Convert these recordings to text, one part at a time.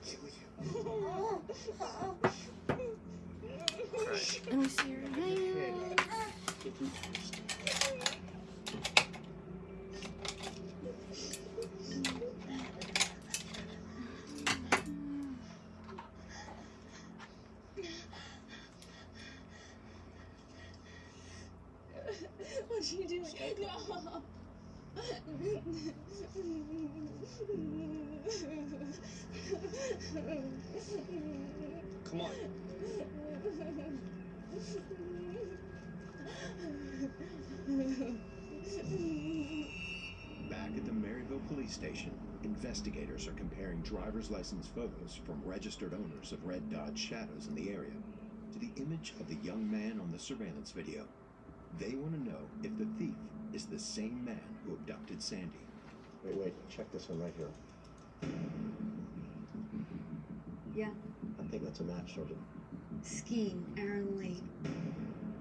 okay with you? Right. Let me see your hand. Get through first. What are you doing? Stay No. Come on. Back at the Maryville police station, investigators are comparing driver's license photos from registered owners of red Dodge Shadows in the area to the image of the young man on the surveillance video. They want to know if the thief is the same man who abducted Sandy. Wait, check this one right here. Yeah. I think that's a match, Sergeant. Skeen, Aaron Lee.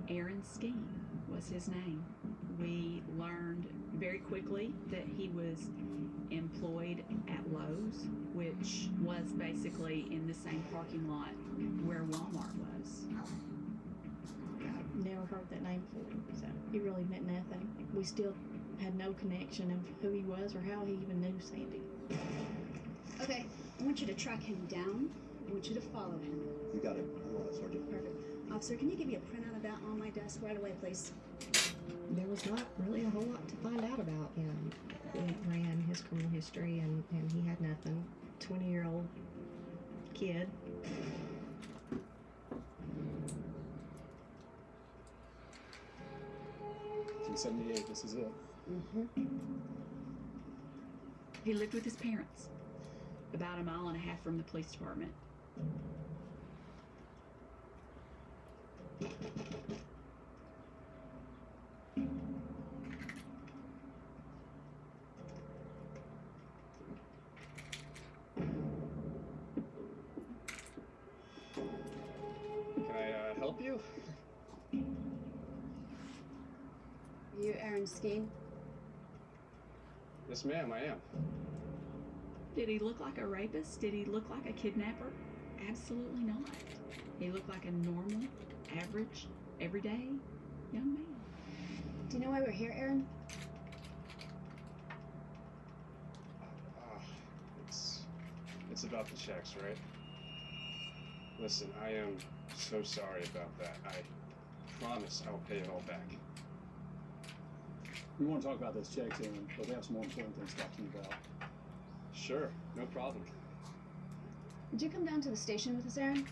Aaron Skeen was his name. We learned very quickly that he was employed at Lowe's, which was basically in the same parking lot where Walmart was. I've never heard that name before, so it really meant nothing. We still had no connection of who he was or how he even knew Sandy. Okay, I want you to track him down. I want you to follow him. You got it. I'm on it, Sergeant. Perfect. Officer, can you give me a printout of that on my desk right away, please? There was not really a whole lot to find out about him. We ran his criminal history, and he had nothing. 20-year-old kid. 1978, this is it. Mm-hmm. He lived with his parents, about a mile and a half from the police department. Can I help you? You Aaron Skeen? Yes, ma'am, I am. Did he look like a rapist? Did he look like a kidnapper? Absolutely not. He looked like a normal, average, everyday young man. Do you know why we're here, Aaron? It's about the checks, right? Listen, I am so sorry about that. I promise I will pay it all back. We want to talk about those checks, Aaron, but we have some more important things to talk to you about. Sure, no problem. Would you come down to the station with us, Aaron?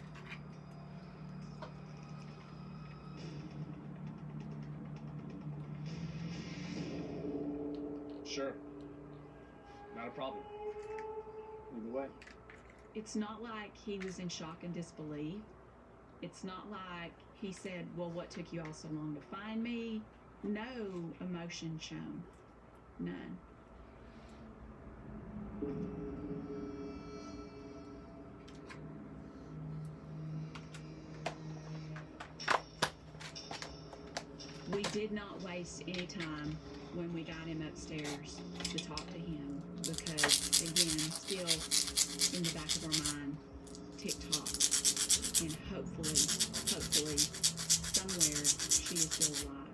Sure. Not a problem. Either way. It's not like he was in shock and disbelief. It's not like he said, well, what took you all so long to find me? No emotion shown. None. We did not waste any time when we got him upstairs to talk to him because, again, still in the back of our mind, TikTok, and hopefully, somewhere she is still alive.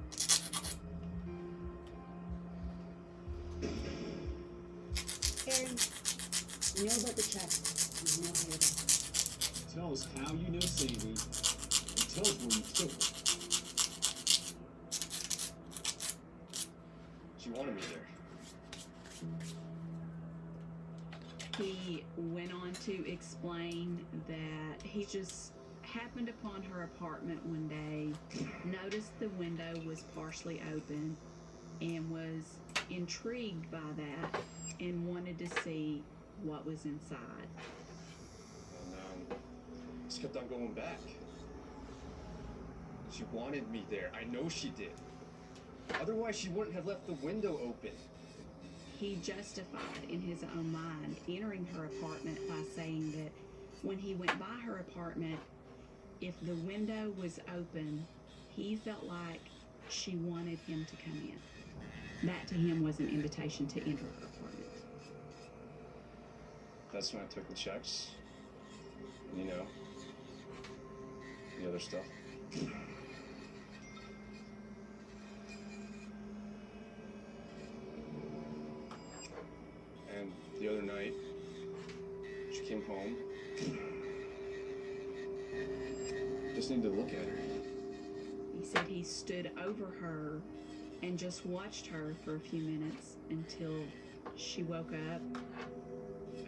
Aaron, you know about the check. You know how it is. Tell us how you know Sandy, and tell us where you took her. She wanted me there. He went on to explain that he just happened upon her apartment one day, noticed the window was partially open, and was intrigued by that and wanted to see what was inside. And just kept on going back. She wanted me there. I know she did. Otherwise, she wouldn't have left the window open. He justified in his own mind entering her apartment by saying that when he went by her apartment, if the window was open, he felt like she wanted him to come in. That to him was an invitation to enter her apartment. That's when I took the checks. You know, the other stuff. And the other night, she came home. Just need to look at her. He said he stood over her and just watched her for a few minutes until she woke up,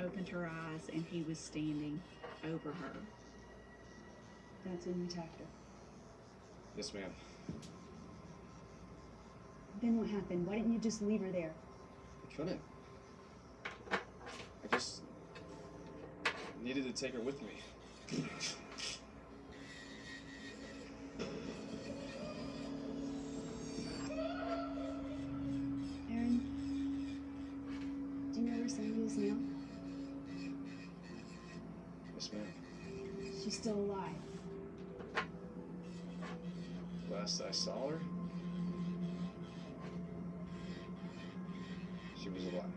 opened her eyes, and he was standing over her. That's when you attacked her. Yes, ma'am. Then what happened? Why didn't you just leave her there? I couldn't. I just needed to take her with me. Aaron, do you know where Sandy is now? Yes, ma'am. She's still alive. Last I saw her, she was alive.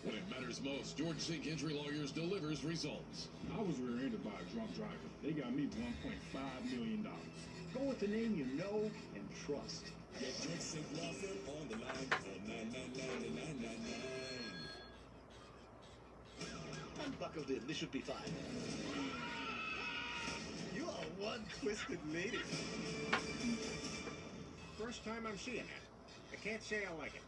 When it matters most, George Zink Injury Lawyers delivers results. I was rear-ended by a drunk driver. They got me $1.5 million. Go with the name you know and trust. Get George Zink Law Firm on the line for $999-9999. Unbuckled in. This should be fine. You are one twisted lady. First time I'm seeing it. I can't say I like it.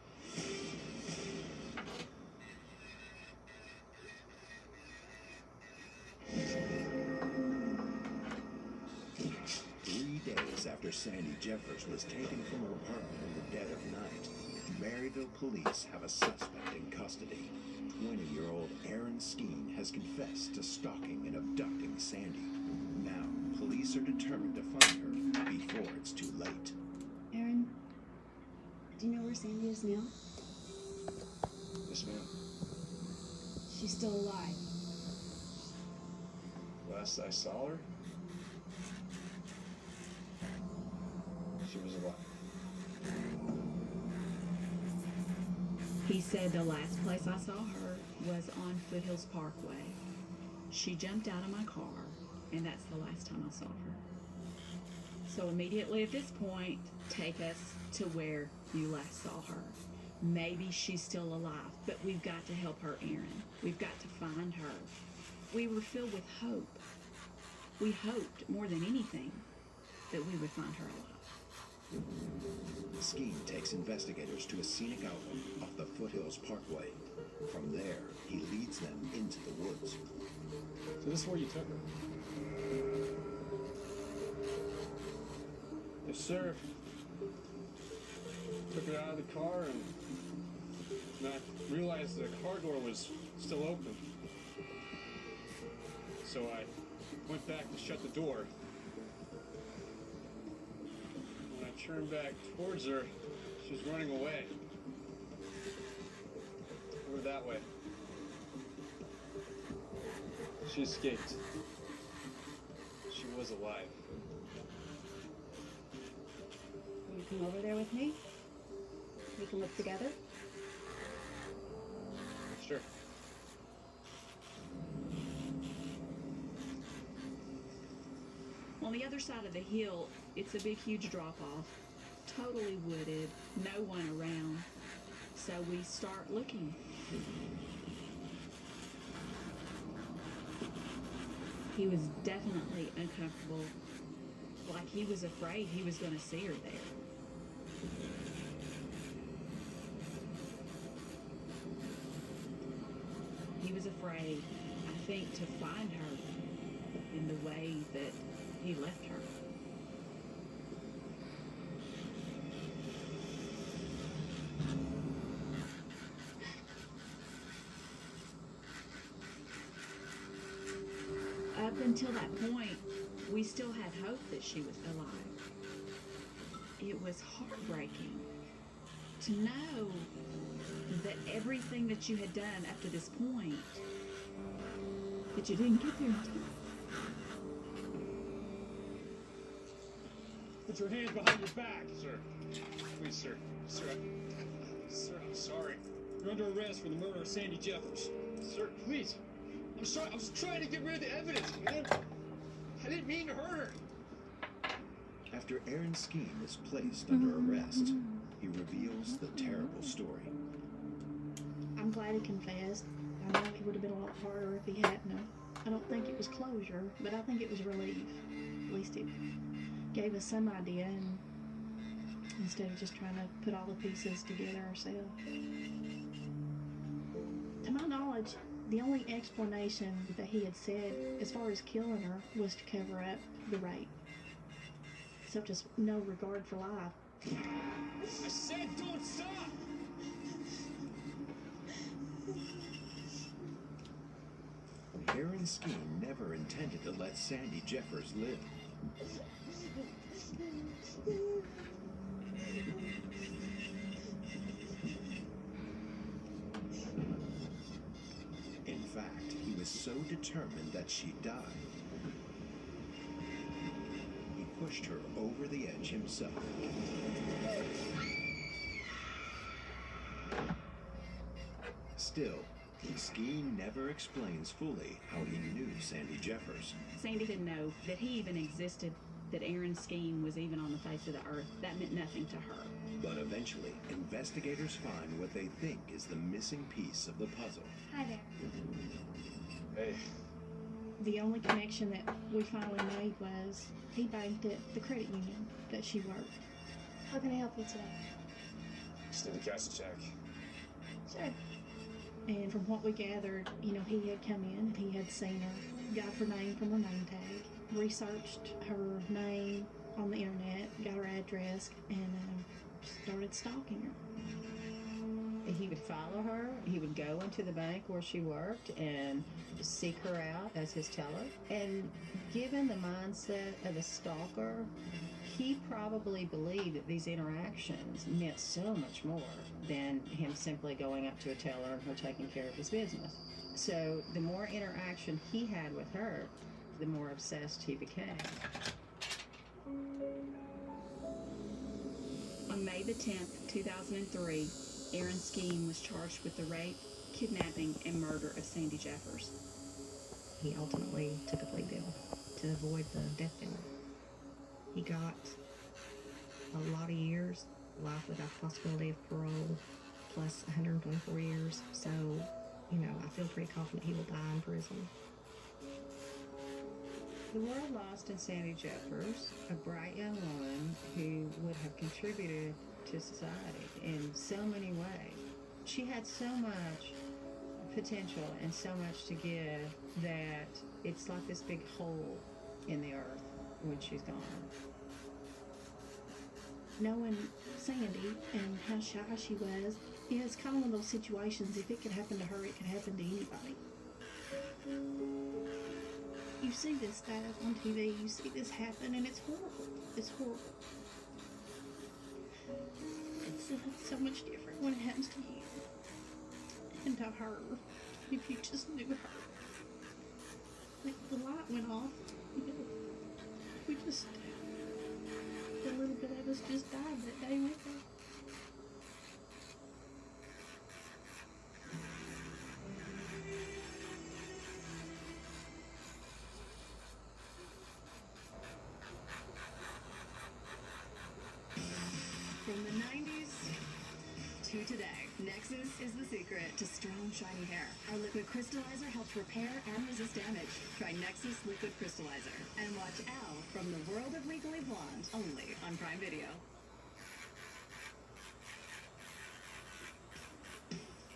3 days after Sandy Jeffers was taken from her apartment in the dead of night, Maryville police have a suspect in custody. 20-year-old Aaron Skeen has confessed to stalking and abducting Sandy. Now, police are determined to find her before it's too late. Aaron, do you know where Sandy is now? Yes, ma'am. She's still alive. Last I saw her, she was alive. He said the last place I saw her was on Foothills Parkway. She jumped out of my car, and that's the last time I saw her. So immediately at this point, take us to where you last saw her. Maybe she's still alive, but we've got to help her, Aaron. We've got to find her. We were filled with hope. We hoped more than anything that we would find her alive. Skeen takes investigators to a scenic outlet off the Foothills Parkway. From there, he leads them into the woods. So this is where you took her? Yes, sir. Took her out of the car and I realized the car door was still open. So I went back to shut the door. When I turned back towards her, she was running away. Over that way. She escaped. She was alive. Will you come over there with me? We can look together. Sure. On the other side of the hill, it's a big, huge drop-off. Totally wooded, no one around. So we start looking. He was definitely uncomfortable, like he was afraid he was going to see her there. He was afraid, I think, to find her in the way that he left her. Up until that point, we still had hope that she was alive. It was heartbreaking to know that everything that you had done up to this point, that you didn't get there in time. Put your hands behind your back. Sir, please, sir. Sir, I'm sorry. You're under arrest for the murder of Sandy Jeffers. Sir, please. I'm sorry. I was trying to get rid of the evidence, man. I didn't mean to hurt her. After Aaron Skeen is placed under arrest, he reveals the terrible story. I'm glad he confessed. I know it would have been a lot harder if he hadn't. I don't think it was closure, but I think it was relief. At least it gave us some idea, and instead of just trying to put all the pieces together ourselves. To my knowledge, the only explanation that he had said as far as killing her was to cover up the rape. So just no regard for life. I said don't stop! Aaron Skeen never intended to let Sandy Jeffers live. In fact, he was so determined that she die, he pushed her over the edge himself. Still, Skeen never explains fully how he knew Sandy Jeffers. Sandy didn't know that he even existed, that Aaron Skeen was even on the face of the earth. That meant nothing to her. But eventually, investigators find what they think is the missing piece of the puzzle. Hi there. Hey, The only connection that we finally made was he banked at the credit union that she worked. How can I help you today? just need to cash a check. Sure. And from what we gathered, he had come in and he had seen her, got her name from her name tag, researched her name on the internet, got her address, and started stalking her. He would follow her. He would go into the bank where she worked and seek her out as his teller. And given the mindset of a stalker, he probably believed that these interactions meant so much more than him simply going up to a teller and her taking care of his business. So the more interaction he had with her, the more obsessed he became. On May the 10th, 2003, Aaron Skeen was charged with the rape, kidnapping, and murder of Sandy Jeffers. He ultimately took a plea deal to avoid the death penalty. He got a lot of years, life without possibility of parole, plus 124 years. So, I feel pretty confident he will die in prison. The world lost in Sandy Jeffers, a bright young woman who would have contributed to society in so many ways. She had so much potential and so much to give that it's like this big hole in the earth when she's gone. Knowing Sandy and how shy she was, it's kind of one of those situations, if it could happen to her, it could happen to anybody. You see this stuff on TV, you see this happen, and it's horrible. It's horrible. It's so much different when it happens to you. And to her, if you just knew her. The light went off. We just, a little bit of us just died that day with her. From the 90s to today, Nexus is the secret to strong, shiny hair. Our liquid crystallizer helps repair and resist damage. Try Nexus Liquid Crystallizer and watch Al from the World of Legally Blonde only on Prime Video.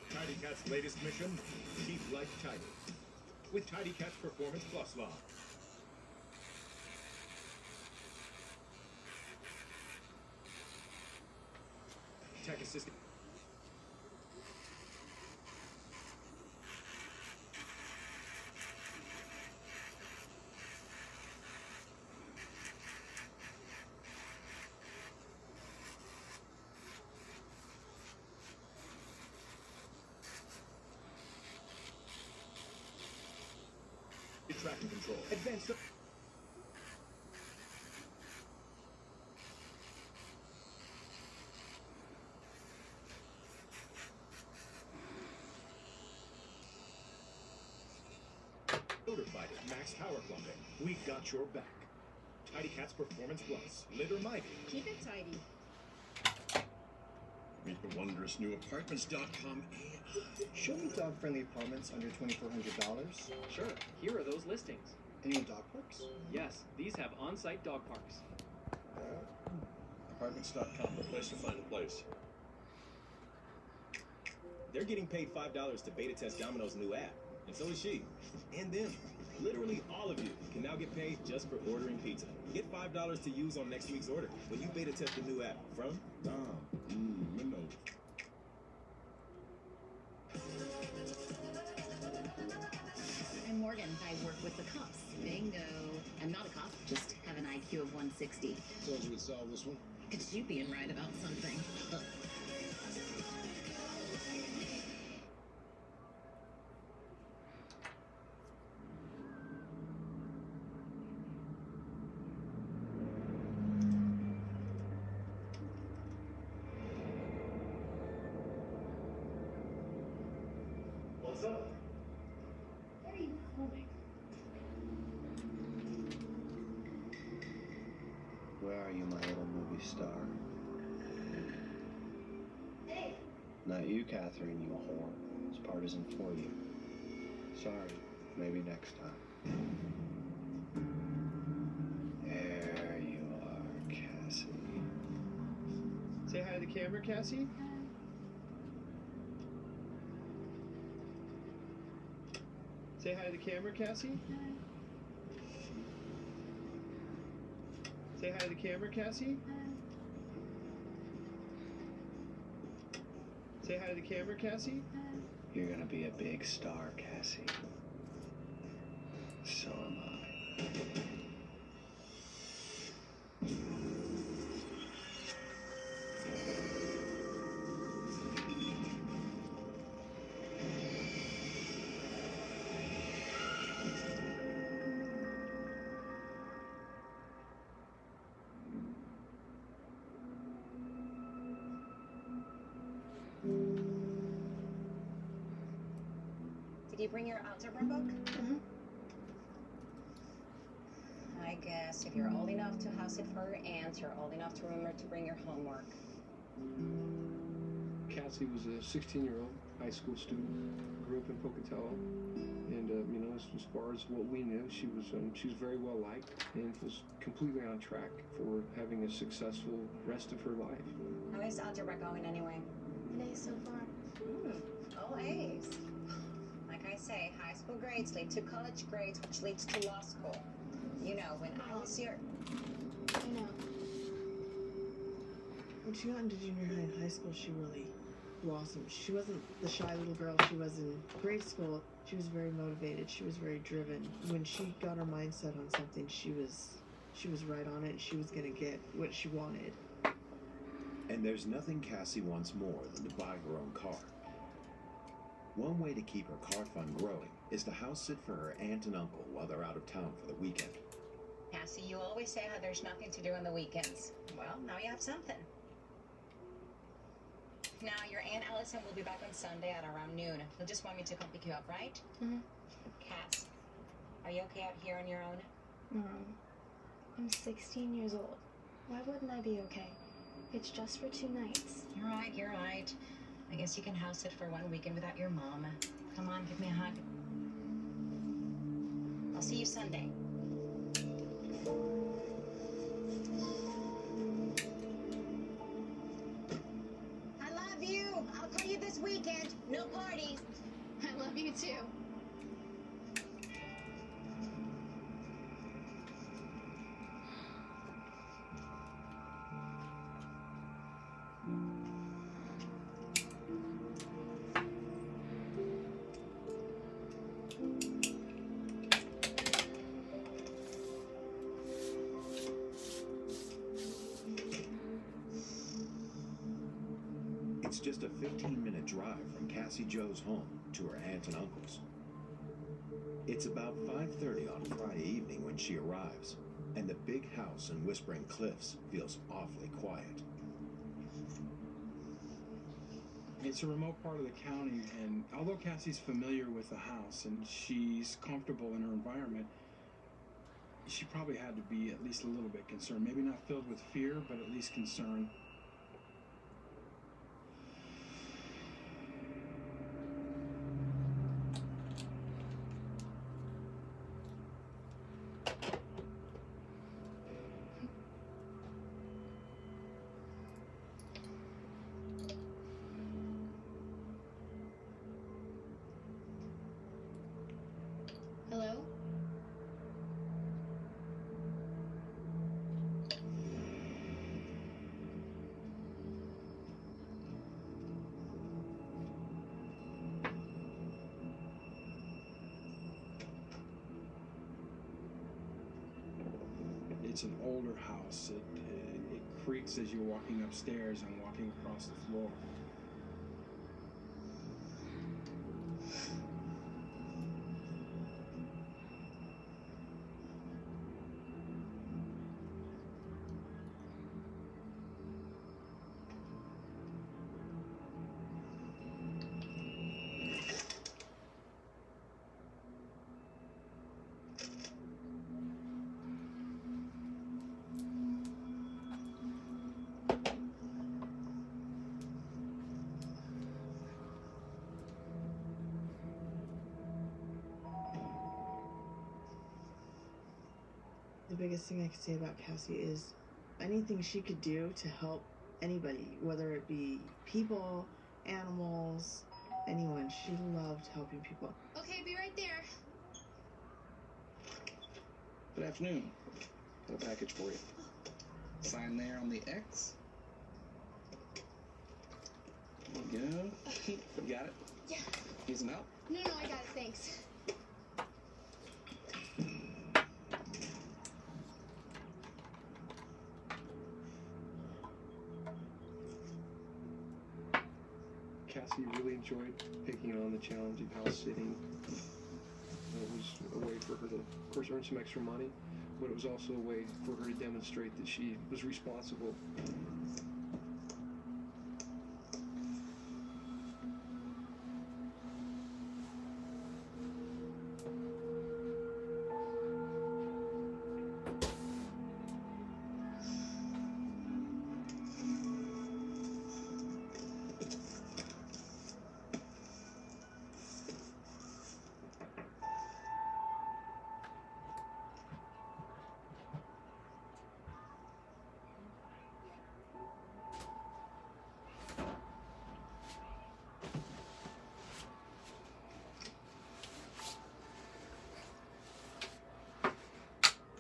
Tidy Cat's latest mission, keep life tidy. With Tidy Cat's Performance Plus line. Tech assistant. Tracking control. Advanced. Mighty Max Power Plumbing. We got your back. Tidy Cats Performance Plus. Litter Mighty. Keep it tidy. Meet the wondrous new apartments.com AI. Show me dog-friendly apartments under $2,400. Sure, here are those listings. Any with dog parks? Yes, these have on-site dog parks. Apartments.com, the place to find a place. They're getting paid $5 to beta test Domino's new app, and so is she. And them. Literally all of you can now get paid just for ordering pizza. Get $5 to use on next week's order when you beta test the new app from Dom. Windows. I'm Morgan. I work with the cops. Bingo. I'm not a cop, just have an IQ of 160. Told you we'd solve this one. It's you being right about something. Ugh. What's up? What are you filming? Where are you, my little movie star? Hey. Not you, Catherine, you whore. This part isn't for you. Sorry. Maybe next time. There you are, Cassie. Say hi to the camera, Cassie. Say hi to the camera, Cassie. Say hi to the camera, Cassie. Say hi to the camera, Cassie. You're gonna be a big star, Cassie. So am I. Did you bring your algebra book? Mm-hmm. I guess if you're old enough to house it for your aunt, you're old enough to remember to bring your homework. Cassie was a 16-year-old high school student, grew up in Pocatello, and you know, as far as what we knew, she was very well liked and was completely on track for having a successful rest of her life. How is algebra going anyway? An A so far. All A's. Like I say, high school grades lead to college grades, which leads to law school. You know, when I was your... I know. When she got into junior high and high school, she really blossomed. She wasn't the shy little girl she was in grade school. She was very motivated. She was very driven. When she got her mindset on something, she was right on it. She was gonna get what she wanted. And there's nothing Cassie wants more than to buy her own car. One way to keep her car fund growing is to house sit for her aunt and uncle while they're out of town for the weekend. Cassie, you always say how there's nothing to do on the weekends. Well, now you have something. Now, your Aunt Allison will be back on Sunday at around noon. You'll just want me to come pick you up, right? Mm-hmm. Cass, are you okay out here on your own? Mom, I'm 16 years old. Why wouldn't I be okay? It's just for 2 nights. You're right, you're right. I guess you can house it for 1 weekend without your mom. Come on, give me a hug. I'll see you Sunday. I love you. I'll call you this weekend. No parties. I love you too. It's just a 15-minute drive from Cassie Jo's home to her aunt and uncle's. It's about 5:30 on Friday evening when she arrives, and the big house in Whispering Cliffs feels awfully quiet. It's a remote part of the county, and although Cassie's familiar with the house and she's comfortable in her environment, she probably had to be at least a little bit concerned. Maybe not filled with fear, but at least concerned. Hello? It's an older house. It creaks as you're walking upstairs and walking across the floor. The biggest thing I could say about Cassie is anything she could do to help anybody, whether it be people, animals, anyone. She loved helping people. Okay, be right there. Good afternoon. Got a package for you. Sign there on the X. There you go. You got it? Yeah. Ease them out. No, I got it, thanks. Cassie really enjoyed taking on the challenge of house sitting. It was a way for her to, of course, earn some extra money, but it was also a way for her to demonstrate that she was responsible.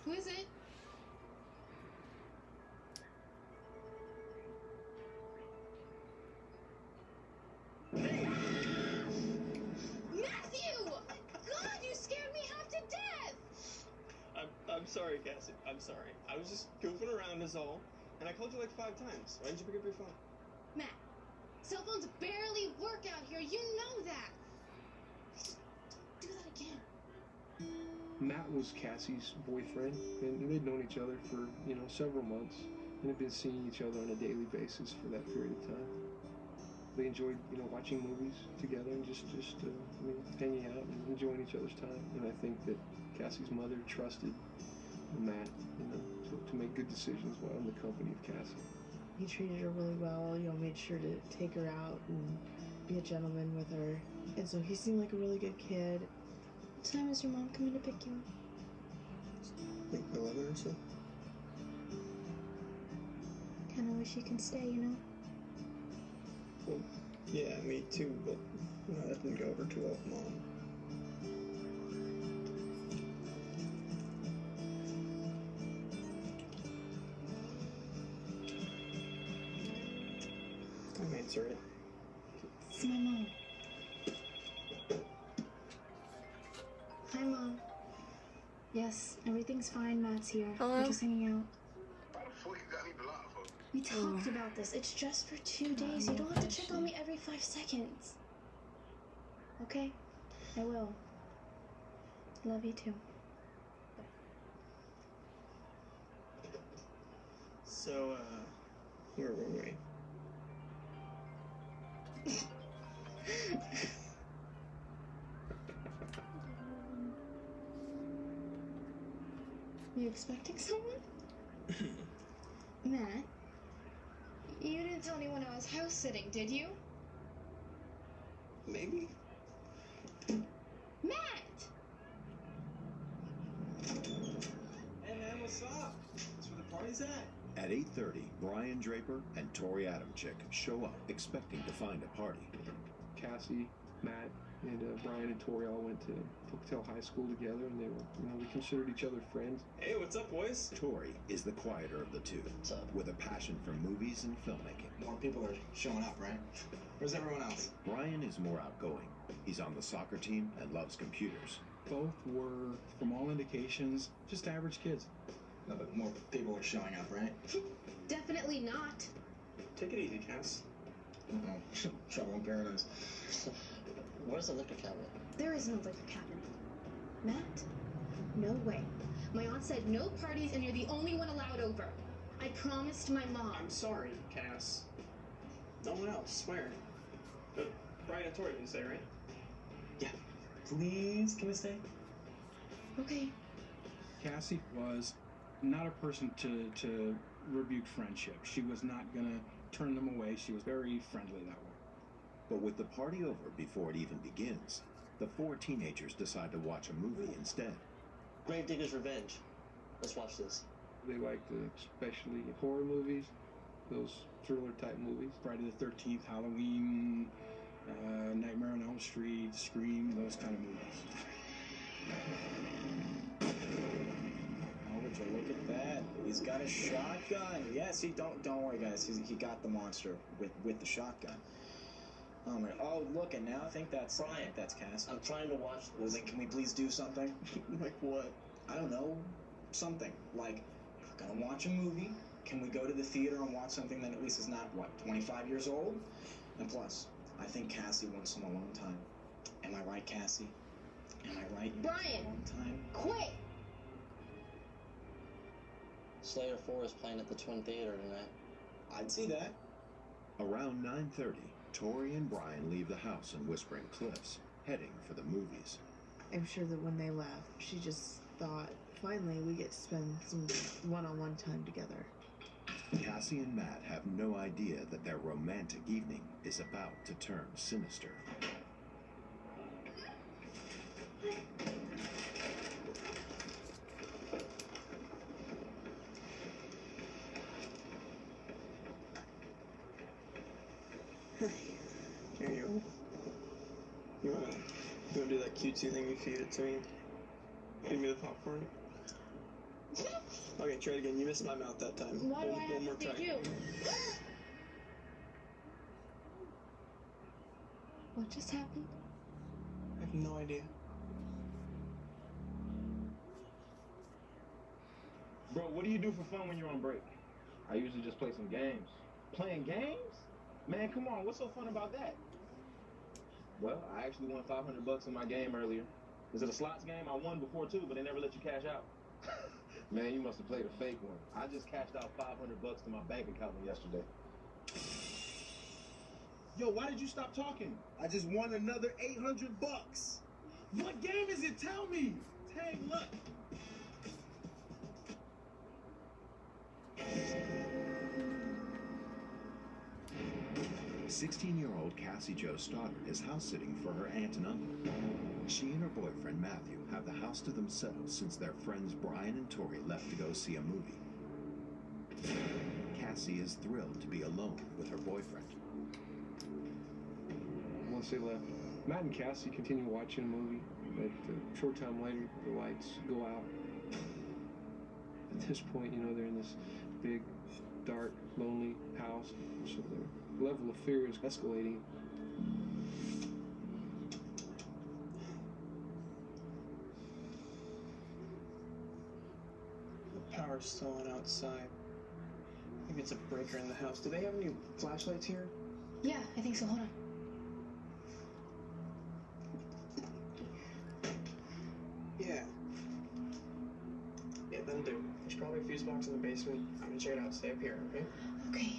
Who is it? Matthew! God, you scared me half to death! I'm sorry, Cassie. I'm sorry. I was just goofing around is all. And I called you like 5 times. Why didn't you pick up your phone? Matt, cell phones barely work out here. You know that. Do that again. Matt was Cassie's boyfriend, and they'd known each other for, several months, and had been seeing each other on a daily basis for that period of time. They enjoyed, watching movies together and just hanging out and enjoying each other's time. And I think that Cassie's mother trusted Matt, to make good decisions while in the company of Cassie. He treated her really well, made sure to take her out and be a gentleman with her. And so he seemed like a really good kid. What time is your mom coming to pick you up? Like 11 or so. Kinda wish you can stay, Well, yeah, me too, but that didn't go over too well with Mom. I'll answer it. It's my mom. Hi, Mom. Yes, everything's fine. Matt's here. Hello? We're just hanging out. Why the fuck you got me blocked for? We talked about this. It's just for 2 days. You don't have to check on me every 5 seconds. Okay? I will. Love you too. So, where were we? You expecting someone? Matt, you didn't tell anyone I was house sitting, did you? Maybe. Matt! Hey man, what's up? That's where the party's at. At 8:30, Brian Draper and Tori Adamczyk show up expecting to find a party. Cassie, Matt, and Brian and Tori all went to Pocatello High School together, and they considered each other friends. Hey, what's up, boys? Tori is the quieter of the two, with a passion for movies and filmmaking. More people are showing up, right? Where's everyone else? Brian is more outgoing. He's on the soccer team and loves computers. Both were, from all indications, just average kids. No, but more people are showing up, right? Definitely not. Take it easy, Cass. Uh-oh. Trouble in paradise. Where's the liquor cabinet? There is no liquor cabinet. Matt? No way. My aunt said no parties and you're the only one allowed over. I promised my mom. I'm sorry, Cass. No one else, swear. But Brian and Tori can stay, right? Yeah. Please, can we stay? Okay. Cassie was not a person to rebuke friendship. She was not gonna turn them away. She was very friendly that way. But with the party over before it even begins, the four teenagers decide to watch a movie instead. Gravedigger's Revenge. Let's watch this. They liked especially horror movies, those thriller type movies. Friday the 13th, Halloween, Nightmare on Elm Street, Scream, those kind of movies. Oh, would you look at that? He's got a shotgun. Yes, don't worry, guys. He got the monster with the shotgun. Oh my! Oh, look, and now I think that's Brian. That's Cass. I'm trying to watch Well, this. then can we please do something? Like what? I don't know. Something like, if we're gonna watch a movie, can we go to the theater and watch something that at least is not, 25 years old? And plus, I think Cassie wants some alone time. Am I right, Cassie? Am I right? You want some Brian! alone time? Quit! Slayer 4 is playing at the Twin Theater tonight. I'd see that. Around 9:30, Tori and Brian leave the house in Whispering Cliffs, heading for the movies. I'm sure that when they left, she just thought, finally, we get to spend some one-on-one time together. Cassie and Matt have no idea that their romantic evening is about to turn sinister. Here you. You wanna do that cutesy thing? You feed it to me. Feed me the popcorn. Okay, try it again. You missed my mouth that time. Why do I One more have to try. feed you? What just happened? I have no idea. Bro, what do you do for fun when you're on break? I usually just play some games. Playing games? Man, come on, what's so fun about that? Well, I actually won $500 in my game earlier. Is it a slots game? I won before too, but they never let you cash out. Man, you must have played a fake one. I just cashed out $500 to my bank account yesterday. Yo, why did you stop talking? I just won another $800. What game is it? Tell me. Dang, look. 16-year-old Cassie Jo Stoddard is house-sitting for her aunt and uncle. She and her boyfriend Matthew have the house to themselves since their friends Brian and Tori left to go see a movie. Cassie is thrilled to be alone with her boyfriend. Once they left, Matt and Cassie continue watching a movie, but a short time later, the lights go out. At this point, they're in this big, dark, lonely house, so their level of fear is escalating. The power's still on outside. Maybe it's a breaker in the house. Do they have any flashlights here? Yeah, I think so. Hold on. Yeah. Yeah, then do. There's probably a fuse box in the basement. I'm gonna check it out. Stay up here, okay? Okay,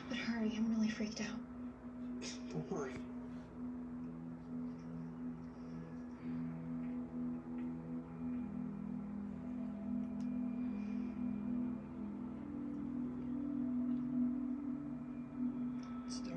but hurry. I'm really freaked out. Don't worry. Let's do it.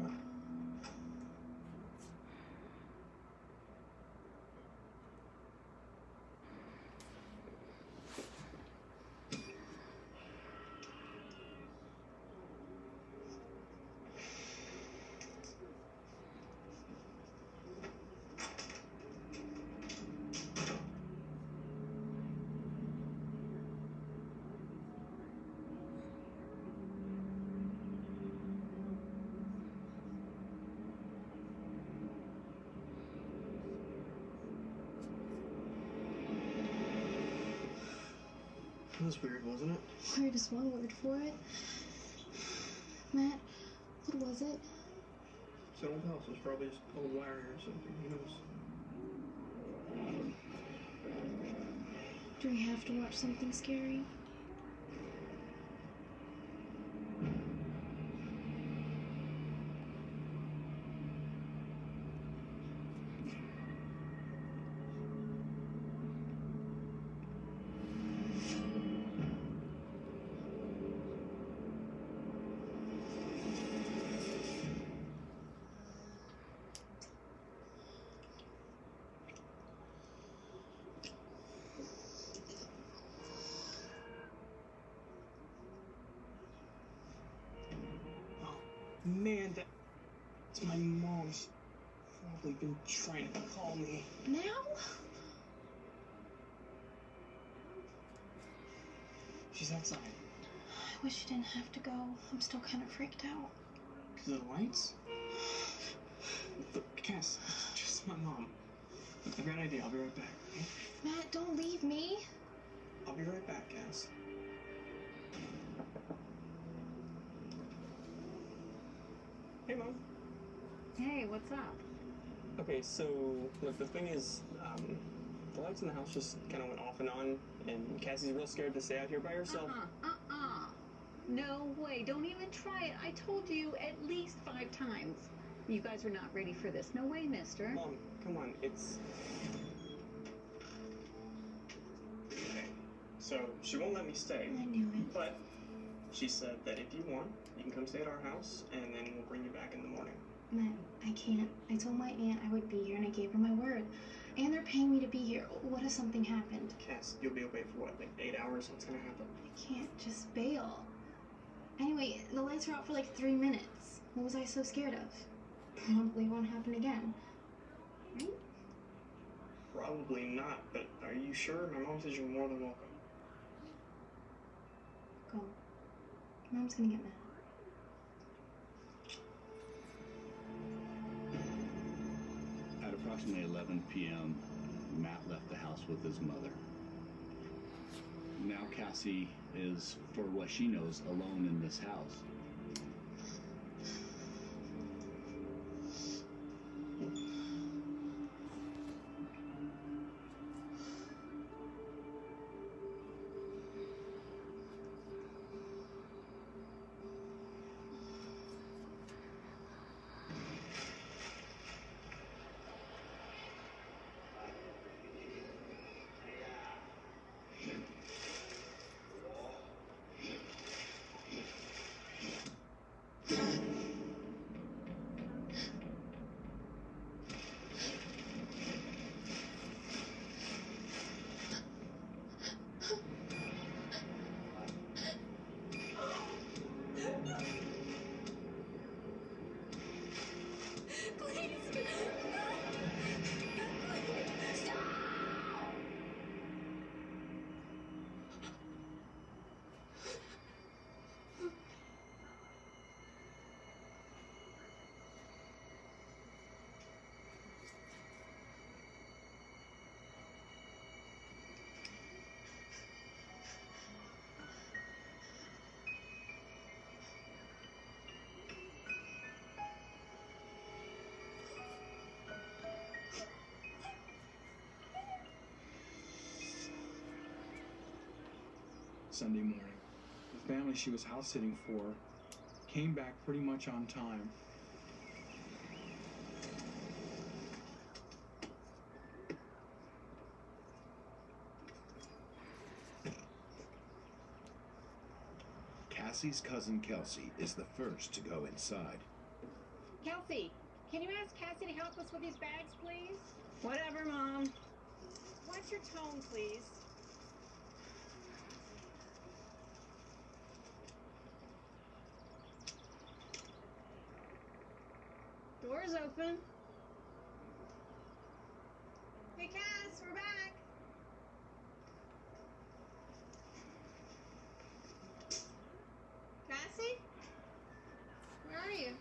That was weird, wasn't it? Weird is one word for it. Matt, what was it? It's an old house. It was probably just old wiring or something. Who knows? Do we have to watch something scary? Man, that's my mom's probably been trying to call me. Now? She's outside. I wish you didn't have to go. I'm still kind of freaked out. Because of the lights? Look, Cass, it's just my mom. I've got an idea. I'll be right back. Okay? Matt, don't leave me. I'll be right back, Cass. Hey, Mom. Hey, what's up? Okay, so, look, the thing is, the lights in the house just kind of went off and on, and Cassie's real scared to stay out here by herself. No way. Don't even try it. I told you at least 5 times. You guys are not ready for this. No way, mister. Mom, come on, it's... Okay, so she won't let me stay. I knew it. But she said that if you want, you can come stay at our house, and then we'll bring you back in the morning. Matt, I can't. I told my aunt I would be here, and I gave her my word. And they're paying me to be here. What if something happened? Cass, you'll be away for what, like 8 hours? What's gonna happen? I can't just bail. Anyway, the lights were out for like 3 minutes. What was I so scared of? Probably won't happen again. Right? Probably not, but are you sure? My mom says you're more than welcome. Go. Mom's gonna get mad. At approximately 11 p.m., Matt left the house with his mother. Now Cassie is, for what she knows, alone in this house. Sunday morning. The family she was house sitting for came back pretty much on time. Cassie's cousin Kelsey is the first to go inside. Kelsey, can you ask Cassie to help us with these bags, please? Whatever, Mom. Watch your tone, please. Door's open. Hey, Cass, we're back. Cassie? Where are you?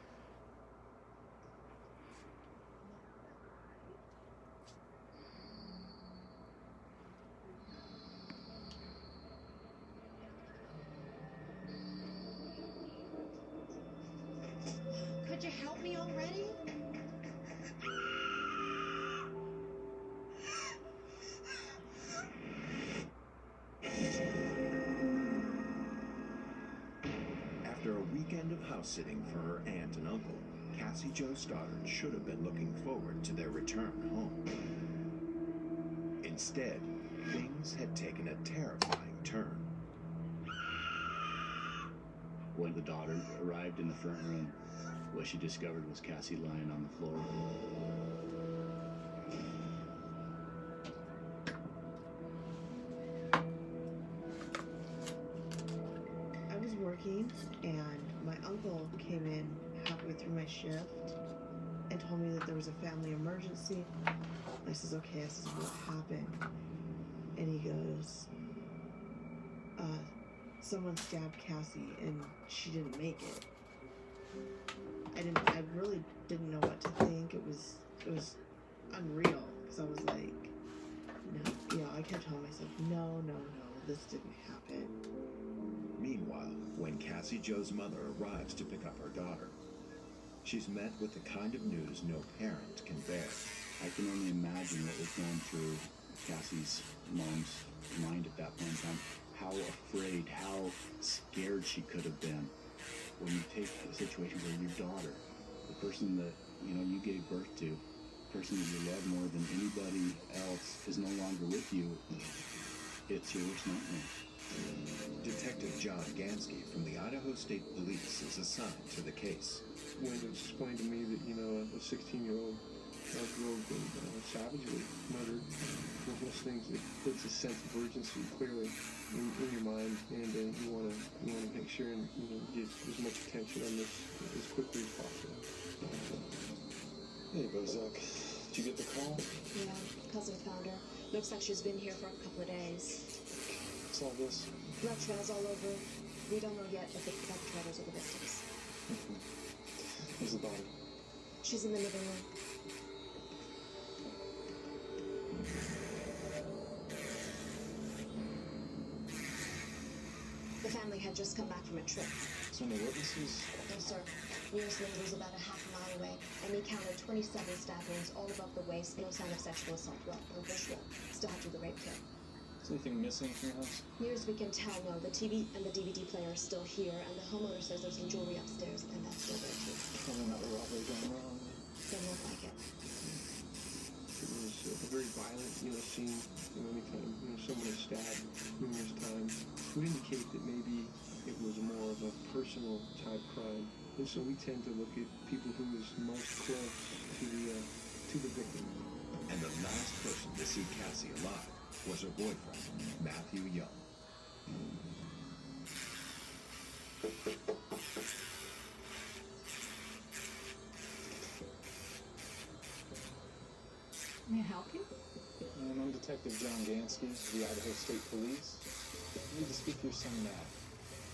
Could you help me already? After a weekend of house sitting for her aunt and uncle, Cassie Jo Stoddard should have been looking forward to their return home. Instead, things had taken a terrifying turn. When the daughter arrived in the front room, what she discovered was Cassie lying on the floor. I was working, and my uncle came in halfway through my shift and told me that there was a family emergency. I says, okay. I says, what happened? And he goes, someone stabbed Cassie and she didn't make it. I really didn't know what to think. It was unreal, because I was like, no, I kept telling myself, no, this didn't happen. Meanwhile, when Cassie Jo's mother arrives to pick up her daughter, she's met with the kind of news no parent can bear. I can only imagine what was going through Cassie's mom's mind at that point in time. How afraid, how scared she could have been. When you take a situation where your daughter, the person that you gave birth to, the person that you love more than anybody else, is no longer with you, it's your worst nightmare. Detective John Gansky from the Idaho State Police is assigned to the case. When it was explained to me that, a 16-year-old girl had been savagely murdered, one of those things that puts a sense of urgency clearly in your mind, and you want to make sure and get as much attention on this as quickly as possible. Hey, Bozak. Did you get the call? Yeah, cousin found her. Looks like she's been here for a couple of days. What's all this? Blood trails all over. We don't know yet if the perpetrators are the victims. Where's the body? She's in the living room. The family had just come back from a trip. So any witnesses? No, sir. Nearest neighbor was about a half a mile away, and he counted 27 stab wounds all above the waist. No sign of sexual assault. Well, no visual. Still have to do the rape kit. Is anything missing from your house? Near as we can tell, no. The TV and the DVD player are still here, and the homeowner says there's some jewelry upstairs, and that's still there too. Probably not a robbery gone wrong. Doesn't look like it. It was a very violent, scene. Anytime someone is stabbed numerous times, would indicate that maybe it was more of a personal type crime. And so we tend to look at people who is most close to the victim. And the last person to see Cassie alive was her boyfriend, Matthew Young. May I help you? I'm Detective John Gansky of the Idaho State Police. I need to speak to your son, Matt.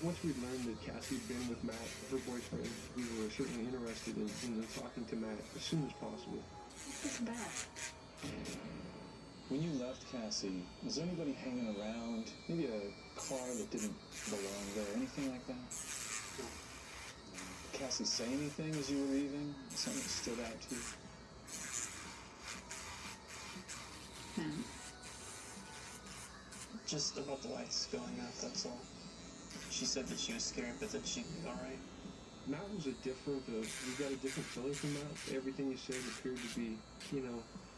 Once we learned that Cassie had been with Matt, her boyfriend, we were certainly interested in talking to Matt as soon as possible. What's bad? When you left Cassie, was there anybody hanging around? Maybe a car that didn't belong there, anything like that? Did Cassie say anything as you were leaving? Something that stood out to you? Just about the lights going out, that's all. She said that she was scared, but that she'd be alright. Matt was we got a different feeling from Matt. Everything he said appeared to be,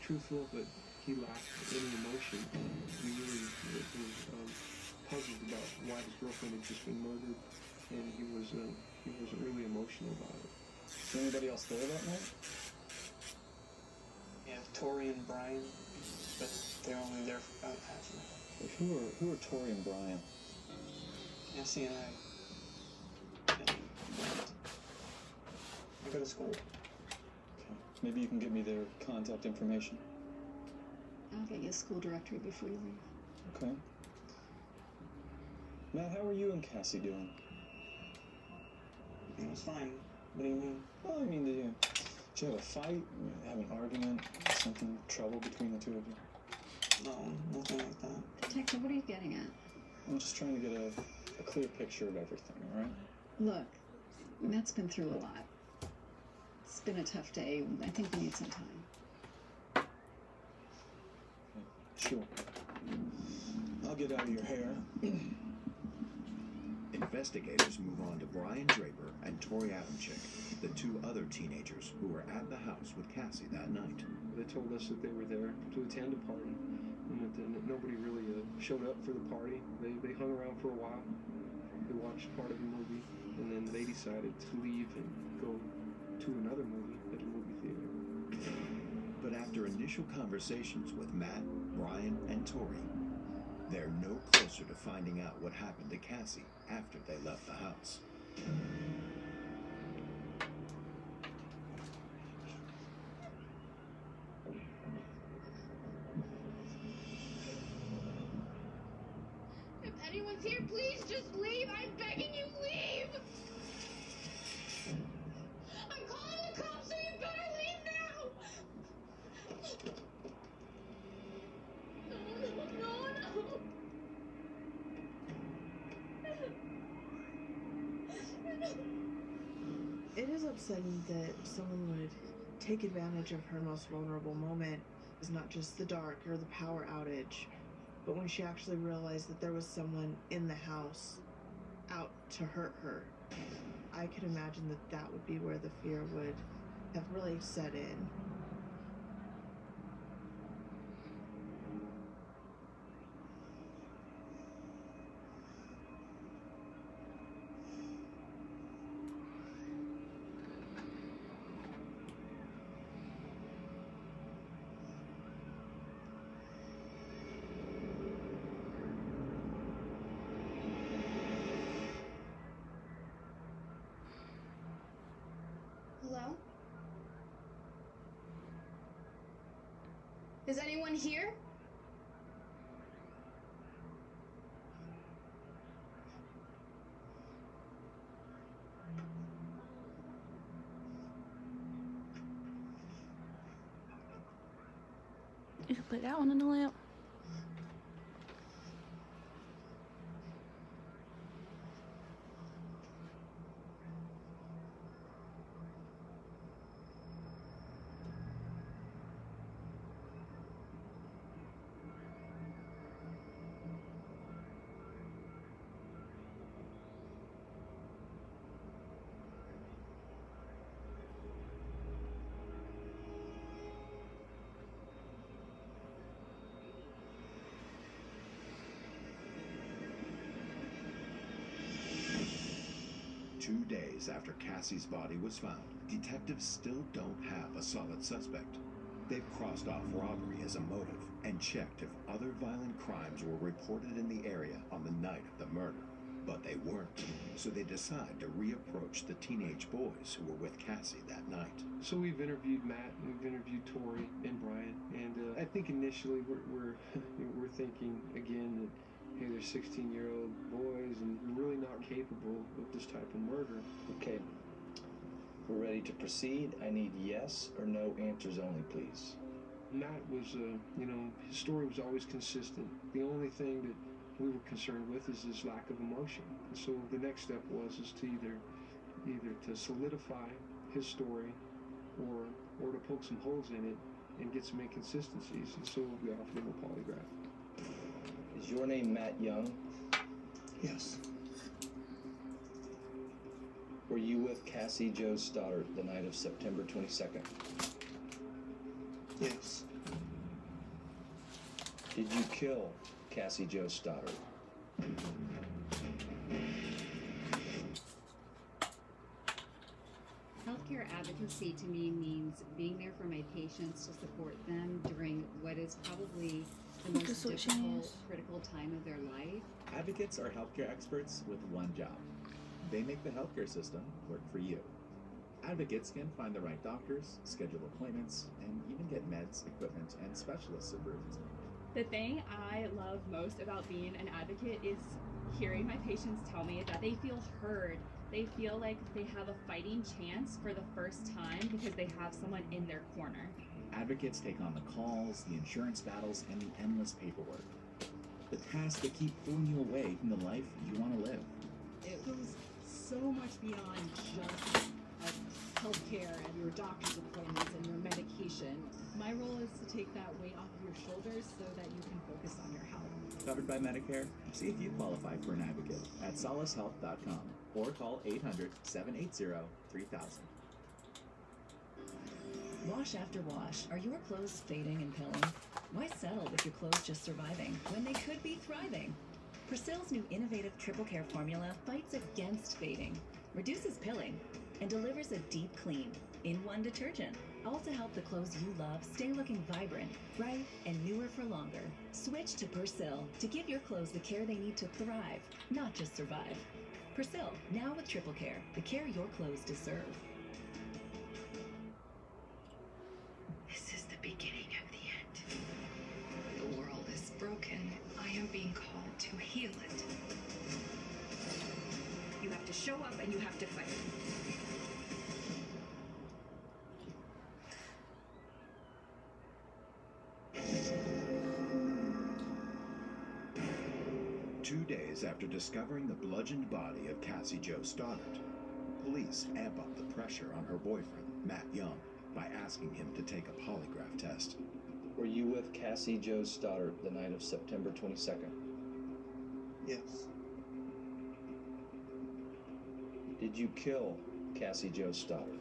truthful, but he lacked any emotion. He really was puzzled about why his girlfriend had just been murdered. and he wasn't really emotional about it. Was anybody else there that night? Yeah, Tori and Brian, but they're only there for about half an hour. Who are Tori and Brian? Cassie and I go to school. Okay. Maybe you can give me their contact information. I'll get you a school directory before you leave. Okay. Matt, how are you and Cassie doing? It was fine. What do you mean? Well, I mean, did you have a fight? Have an argument? Something, trouble between the two of you? No, nothing like that. Detective, what are you getting at? I'm just trying to get a clear picture of everything, all right? Look, Matt's been through a lot. It's been a tough day. I think we need some time. Sure. I'll get out of your hair. Investigators move on to Brian Draper and Tori Adamczyk, the two other teenagers who were at the house with Cassie that night. They told us that they were there to attend a party, and that nobody really showed up for the party. They hung around for a while. They watched part of the movie, and then they decided to leave and go to another movie at a movie theater. But after initial conversations with Matt, Brian, and Tori, they're no closer to finding out what happened to Cassie after they left the house. If anyone's here, please just leave. I'm begging you, leave. I'm calling the cops, so you better leave now. No. It is upsetting that someone would take advantage of her most vulnerable moment. Is not just the dark or the power outage, but when she actually realized that there was someone in the house out to hurt her. I could imagine that would be where the fear would have really set in. Hello? Is anyone here? You can put that one in the lamp. Two days after Cassie's body was found, detectives still don't have a solid suspect. They've crossed off robbery as a motive and checked if other violent crimes were reported in the area on the night of the murder. But they weren't, so they decide to reapproach the teenage boys who were with Cassie that night. So we've interviewed Matt, and we've interviewed Tori and Brian, and I think initially we're we're thinking again that hey, they're 16-year-old boys and really not capable of this type of murder. Okay, we're ready to proceed. I need yes or no answers only, please. Matt was, his story was always consistent. The only thing that we were concerned with is his lack of emotion. And so the next step was to either to solidify his story or to poke some holes in it and get some inconsistencies. And so we offered him a polygraph. Is your name Matt Young? Yes. Were you with Cassie Jo Stoddard the night of September 22nd? Yes. Did you kill Cassie Jo Stoddard? healthcare advocacy to me means being there for my patients to support them during what is probably the Look at most what she difficult, is. critical time of their life. Advocates are healthcare experts with one job. They make the healthcare system work for you. Advocates can find the right doctors, schedule appointments, and even get meds, equipment, and specialists approved. The thing I love most about being an advocate is hearing my patients tell me that they feel heard. They feel like they have a fighting chance for the first time because they have someone in their corner. Advocates take on the calls, the insurance battles, and the endless paperwork. The tasks that keep pulling you away from the life you want to live. It goes so much beyond just healthcare and your doctor's appointments and your medication. My role is to take that weight off of your shoulders so that you can focus on your health. Covered by Medicare? See if you qualify for an advocate at solacehealth.com or call 800-780-3000. Wash after wash. Are your clothes fading and pilling? Why settle with your clothes just surviving when they could be thriving? Persil's new innovative Triple Care formula fights against fading, reduces pilling, and delivers a deep clean in one detergent. All to help the clothes you love stay looking vibrant, bright, and newer for longer. Switch to Persil to give your clothes the care they need to thrive, not just survive. Persil, now with Triple Care, the care your clothes deserve. This is the beginning of the end. The world is broken. I am being called to heal it. You have to show up and you have to fight. 2 days after discovering the bludgeoned body of Cassie Jo Stoddard, police amp up the pressure on her boyfriend, Matt Young, by asking him to take a polygraph test. Were you with Cassie Jo Stoddard the night of September 22nd? Yes. Did you kill Cassie Jo Stoddard?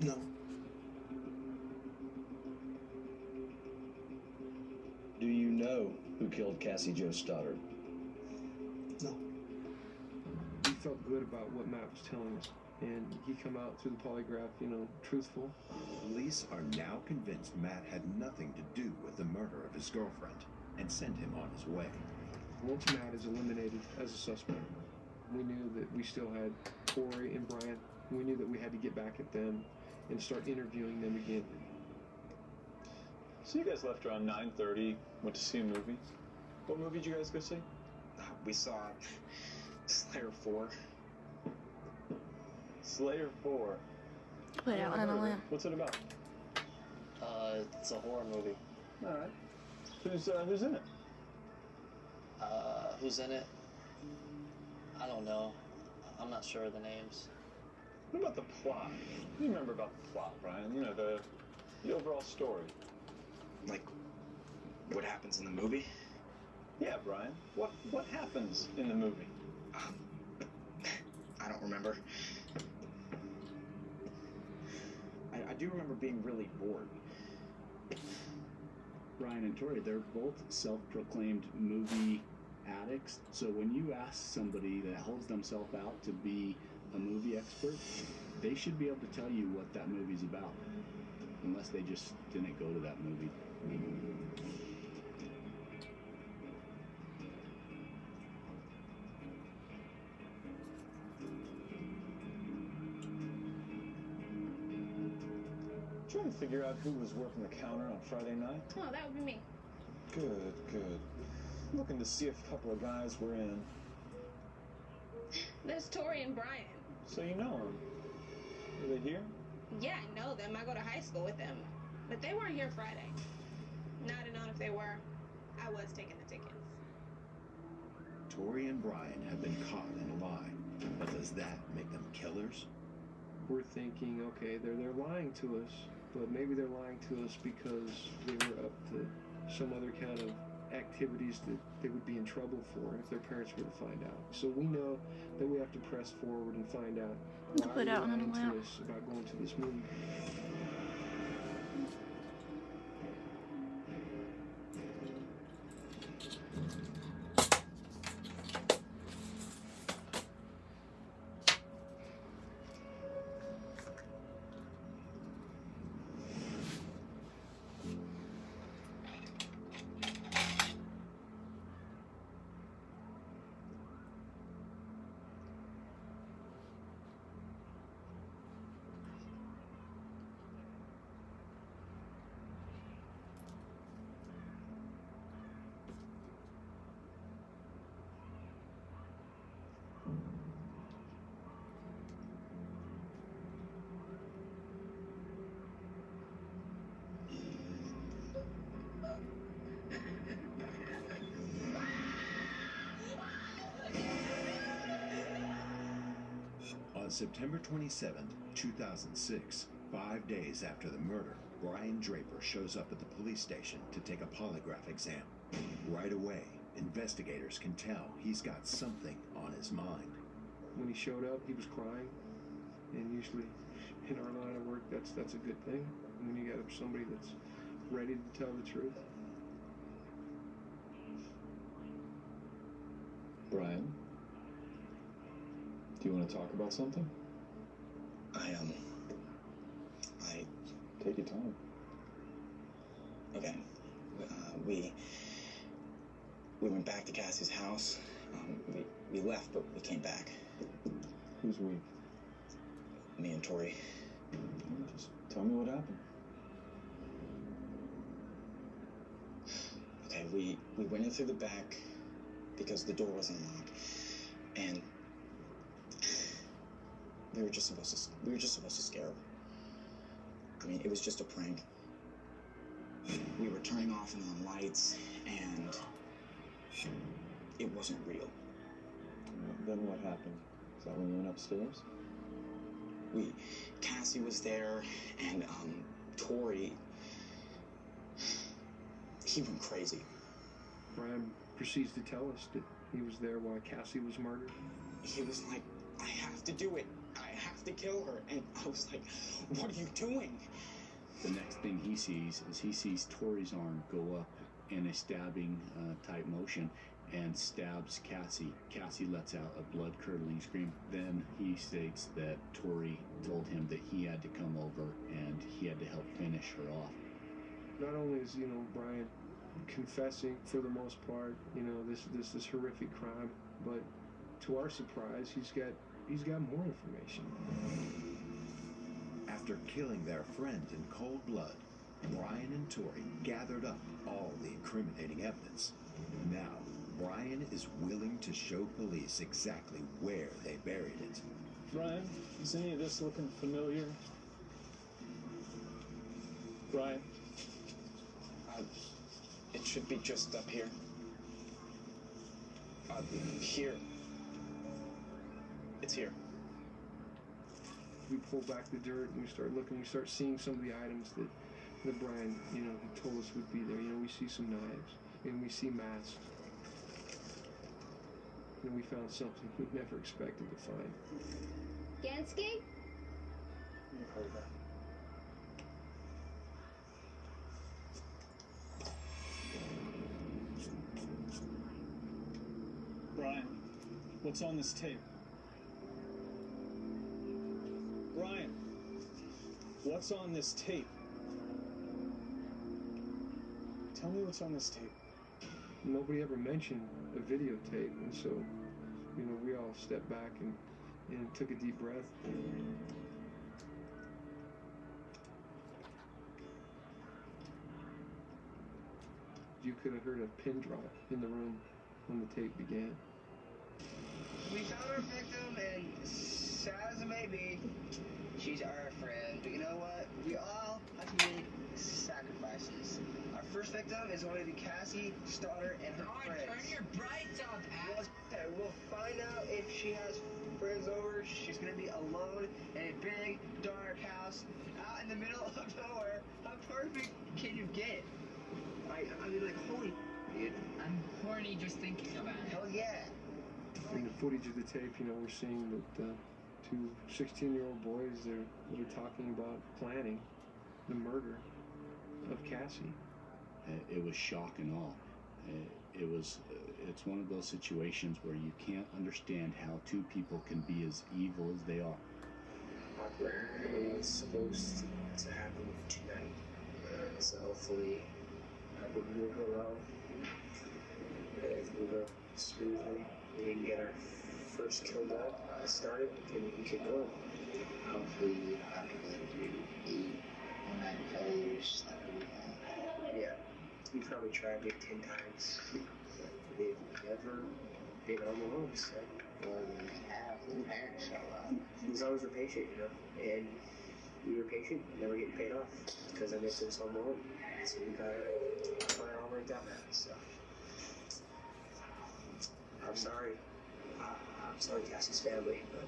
No. Do you know who killed Cassie Jo Stoddard? No. We felt good about what Matt was telling us, and he come out through the polygraph, truthful. Police are now convinced Matt had nothing to do with the murder of his girlfriend and send him on his way. Once Matt is eliminated as a suspect, we knew that we still had Tori and Brian. We knew that we had to get back at them and start interviewing them again. So you guys left around 9:30, went to see a movie. What movie did you guys go see? We saw Slayer 4. Slayer 4. Put out on a limb. What's it about? It's a horror movie. All right. Who's in it? Who's in it? I don't know. I'm not sure of the names. What about the plot? What do you remember about the plot, Brian? The overall story. Like, what happens in the movie? Yeah, Brian. What happens in the movie? I don't remember. I do remember being really bored. Brian and Tori, they're both self-proclaimed movie addicts. So when you ask somebody that holds themselves out to be a movie expert, they should be able to tell you what that movie's about, unless they just didn't go to that movie. Trying to figure out who was working the counter on Friday night. Oh, that would be me. Good. Looking to see if a couple of guys were in. There's Tori and Brian. So you know them. Are they here? Yeah, I know them. I go to high school with them. But they weren't here Friday. Not to know if they were. I was taking the tickets. Tori and Brian have been caught in a lie, but does that make them killers? We're thinking, okay, they're lying to us, but maybe they're lying to us because they were up to some other kind of activities that they would be in trouble for if their parents were to find out. So we know that we have to press forward and find out why Put they're out on lying a to lamp. us about going to this movie. September 27, 2006, 5 days after the murder, Brian Draper shows up at the police station to take a polygraph exam. Right away, investigators can tell he's got something on his mind. When he showed up, he was crying, and usually in our line of work, that's a good thing. When you got somebody that's ready to tell the truth. Brian, do you want to talk about something? Take your time. Okay. We went back to Cassie's house. We left, but we came back. Who's we? Me and Tori. Just tell me what happened. Okay, we went in through the back because the door wasn't locked, and we were just supposed to scare her. I mean, it was just a prank. We were turning off and on lights, and it wasn't real. Then what happened? Is that when you went upstairs? Cassie was there, and Tori, he went crazy. Brian proceeds to tell us that he was there while Cassie was murdered. He was like, I have to do it. I have to kill her. And I was like, what are you doing? The next thing he sees Tori's arm go up in a stabbing type motion and stabs Cassie. Cassie lets out a blood-curdling scream. Then he states that Tori told him that he had to come over and he had to help finish her off. Not only is, Brian confessing for the most part, this horrific crime, but to our surprise, he's got more information. After killing their friend in cold blood, Brian and Tori gathered up all the incriminating evidence. Now, Brian is willing to show police exactly where they buried it. Brian, is any of this looking familiar? Brian? It should be just up here. Here. It's here. We pull back the dirt and we start looking. We start seeing some of the items that Brian, he told us would be there. We see some knives and we see masks. And we found something we never expected to find. Gansky? You've heard that. Brian, what's on this tape? Brian, what's on this tape? Tell me what's on this tape. Nobody ever mentioned a videotape, and so, we all stepped back and took a deep breath. You could have heard a pin drop in the room when the tape began. We found our victim, and sad as it may be, she's our friend. But you know what? We all have to make sacrifices. Our first victim is going to be Cassie Stoddard and her friends. Turn your brights off, Alex. We'll find out if she has friends over. She's going to be alone in a big, dark house out in the middle of nowhere. How perfect can you get? I mean, like, holy dude. I'm horny just thinking about it. Hell yeah. In the footage of the tape, we're seeing that two 16-year-old boys, they're talking about planning the murder of Cassie. It was shock and awe. It's one of those situations where you can't understand how two people can be as evil as they are. It was supposed to happen tonight, so hopefully everything will go well. Everything will go smoothly. We can get our first kill done, started, and we can keep going. Hopefully, after that, we failures that we have. Yeah, we probably tried it 10 times. They've never been on the loan set. Well, we have the parents show up. As long as we're patient, and we were patient, and then we're getting paid off because I missed this on the loan. So we got it all worked out now. So I'm sorry. I'm sorry, Cassie's family, but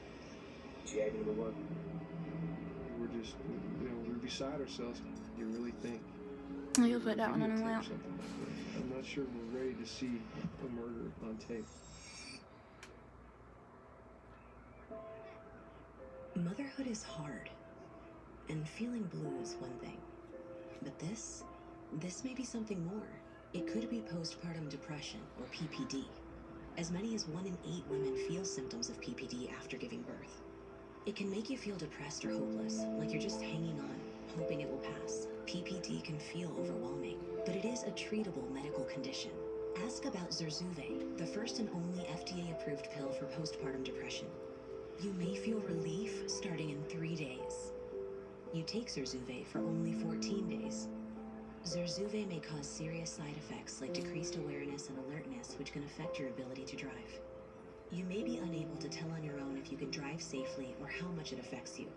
GI number one. We're just, we're beside ourselves. You really think? You'll put that one on the videotape lamp. something like that. I'm not sure we're ready to see a murder on tape. Motherhood is hard, and feeling blue is one thing. But this may be something more. It could be postpartum depression, or PPD. As many as 1 in 8 women feel symptoms of PPD after giving birth. It can make you feel depressed or hopeless, like you're just hanging on, hoping it will pass. PPD can feel overwhelming, but it is a treatable medical condition. Ask about Zurzuvae, the first and only FDA-approved pill for postpartum depression. You may feel relief starting in 3 days. You take Zurzuvae for only 14 days. Zurzuvae may cause serious side effects like decreased awareness and alertness, which can affect your ability to drive. You may be unable to tell on your own if you can drive safely or how much it affects you.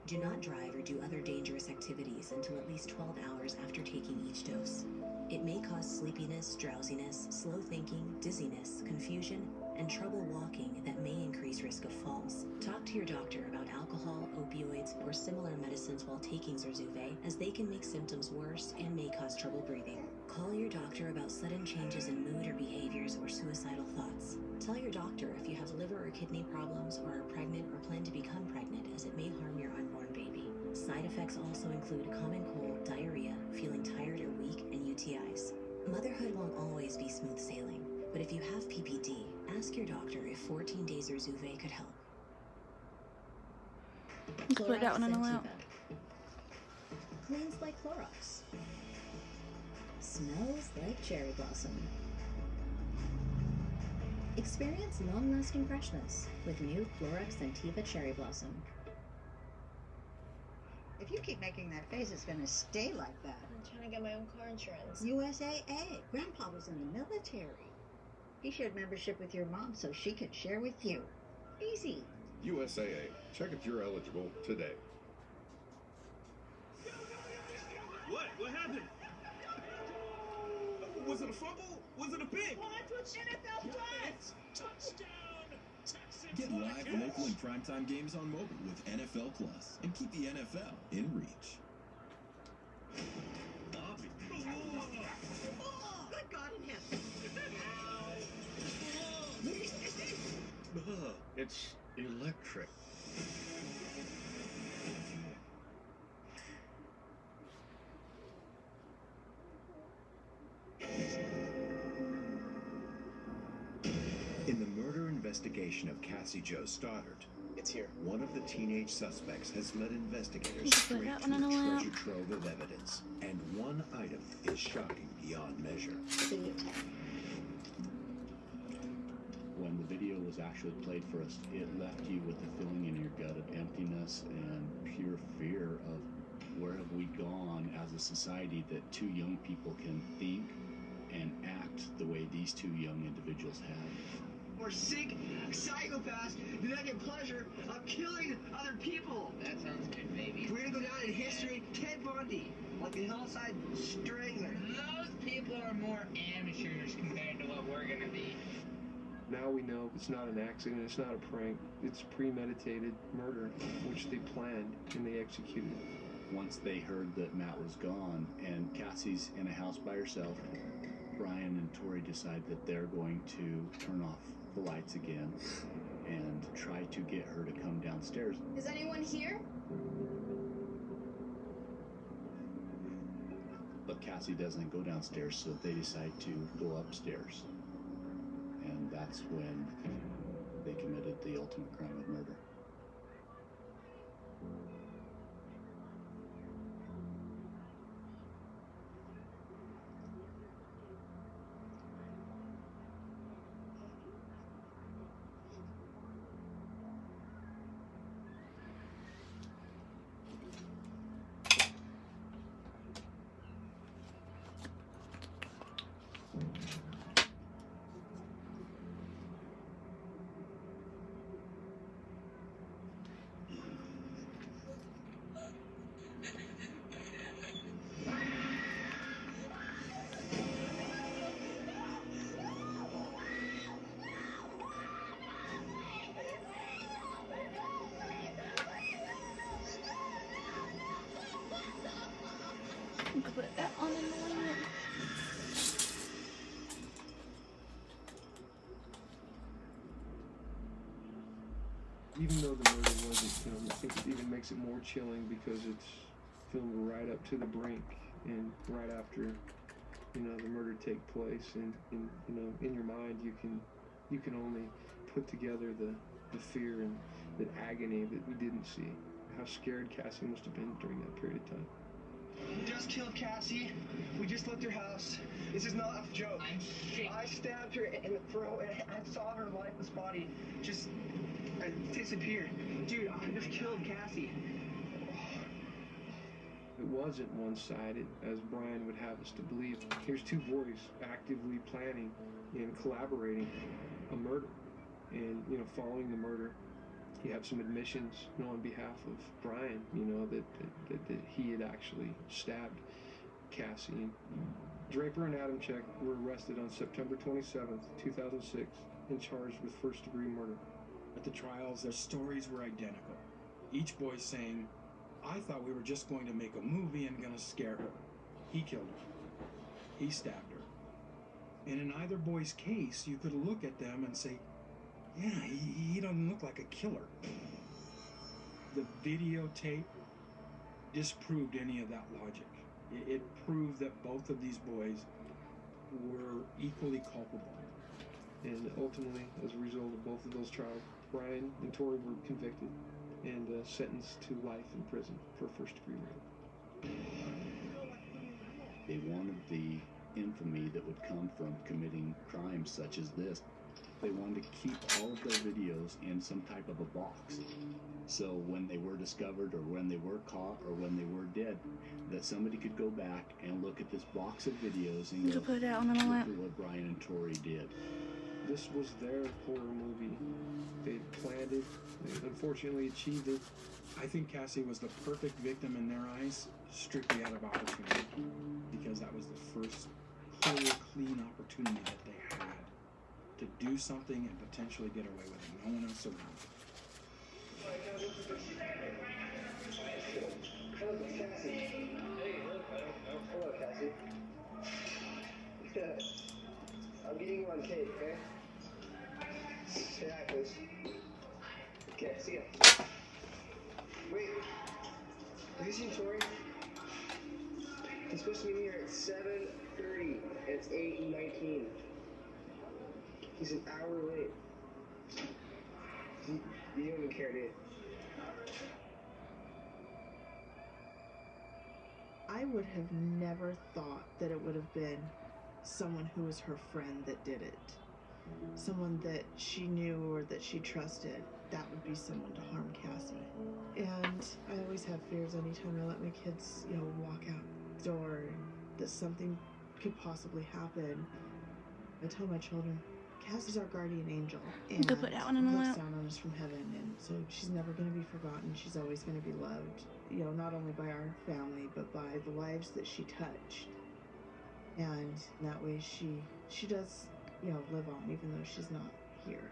Do not drive or do other dangerous activities until at least 12 hours after taking each dose. It may cause sleepiness, drowsiness, slow thinking, dizziness, confusion, and trouble walking that may increase risk of falls. Talk to your doctor about alcohol, opioids, or similar medicines while taking Zurzuvae, as they can make symptoms worse and may cause trouble breathing. Call your doctor about sudden changes in mood or behaviors or suicidal thoughts. Tell your doctor if you have liver or kidney problems or are pregnant or plan to become pregnant, as it may harm your unborn baby. Side effects also include common cold, diarrhea, feeling tired or weak, and UTIs. Motherhood won't always be smooth sailing, but if you have PPD, ask your doctor if 14 days Zurzuvae could help. Let's put that one on the lamp. Cleans like Clorox. Smells like cherry blossom. Experience long-lasting freshness with new Clorox Scentiva Cherry Blossom. If you keep making that face, it's gonna stay like that. I'm trying to get my own car insurance. USAA. Grandpa was in the military. He shared membership with your mom so she could share with you. Easy. USAA. Check if you're eligible today. What happened? Was it a fumble? Was it a pick? Well, that's what NFL does! Touchdown! Texans! Get live, local, and primetime games on mobile with NFL Plus, and keep the NFL in reach. Bobby. Good God in heaven. It's electric. In the murder investigation of Cassie Jo Stoddard, it's here. One of the teenage suspects has led investigators Just put straight that to one a on the lamp. treasure trove of evidence, and one item is shocking beyond measure. When the video was actually played for us, it left you with a feeling in your gut of emptiness and pure fear of where have we gone as a society that two young people can think and act the way these two young individuals have. Or sick psychopaths do not get pleasure of killing other people. That sounds good, baby. We're gonna go down in history, Ted Bundy, like a hillside strangler. Those people are more amateurs compared to what we're gonna be. Now we know it's not an accident, it's not a prank, it's premeditated murder, which they planned and they executed. Once they heard that Matt was gone and Cassie's in a house by herself, Brian and Tori decide that they're going to turn off the lights again and try to get her to come downstairs. Is anyone here? But Cassie doesn't go downstairs, so they decide to go upstairs. And that's when they committed the ultimate crime of murder. Put that on an lamp. Even though the murder wasn't filmed, I think it even makes it more chilling because it's filmed right up to the brink and right after, you know, the murder take place. And you know, in your mind, you can only put together the fear and the agony that we didn't see. How scared Cassie must have been during that period of time. We just killed Cassie. We just left her house. This is not a joke. I stabbed her in the throat and I saw her lifeless body just disappear. Dude, I just killed Cassie. It wasn't one-sided, as Brian would have us to believe. Here's two boys actively planning and collaborating a murder. And, you know, following the murder, you have some admissions, you know, on behalf of Brian, you know, that he had actually stabbed Cassie. And Draper and Adamczyk were arrested on September 27th, 2006, and charged with first-degree murder. At the trials, their stories were identical. Each boy saying, I thought we were just going to make a movie and gonna scare her. He killed her. He stabbed her. And in either boy's case, you could look at them and say, yeah, he doesn't look like a killer. The videotape disproved any of that logic. It proved that both of these boys were equally culpable. And ultimately, as a result of both of those trials, Brian and Tori were convicted and sentenced to life in prison for first-degree murder. They wanted the infamy that would come from committing crimes such as this. They wanted to keep all of their videos in some type of a box. So when they were discovered or when they were caught or when they were dead, that somebody could go back and look at this box of videos and You go, could put it out on a look lamp. at what Brian and Tori did. This was their horror movie. They planned it. They unfortunately achieved it. I think Cassie was the perfect victim in their eyes, strictly out of opportunity, because that was the first clear, clean opportunity that they had to do something and potentially get away with it. No one else around. Hello, Cassie. I'm getting you on tape, okay? Say hi, please. Okay, see ya. Wait. Have you seen Tori? He's supposed to be here at 7:30. It's 8:19. He's an hour late. You don't even care, do you? I would have never thought that it would have been someone who was her friend that did it. Someone that she knew or that she trusted. That would be someone to harm Cassie. And I always have fears anytime I let my kids, you know, walk out the door that something could possibly happen. I tell my children, Cassie's our guardian angel, and could put that one in a looks lamp. down on us from heaven, and so she's never going to be forgotten. She's always going to be loved, you know, not only by our family, but by the lives that she touched. And that way she does, you know, live on, even though she's not here.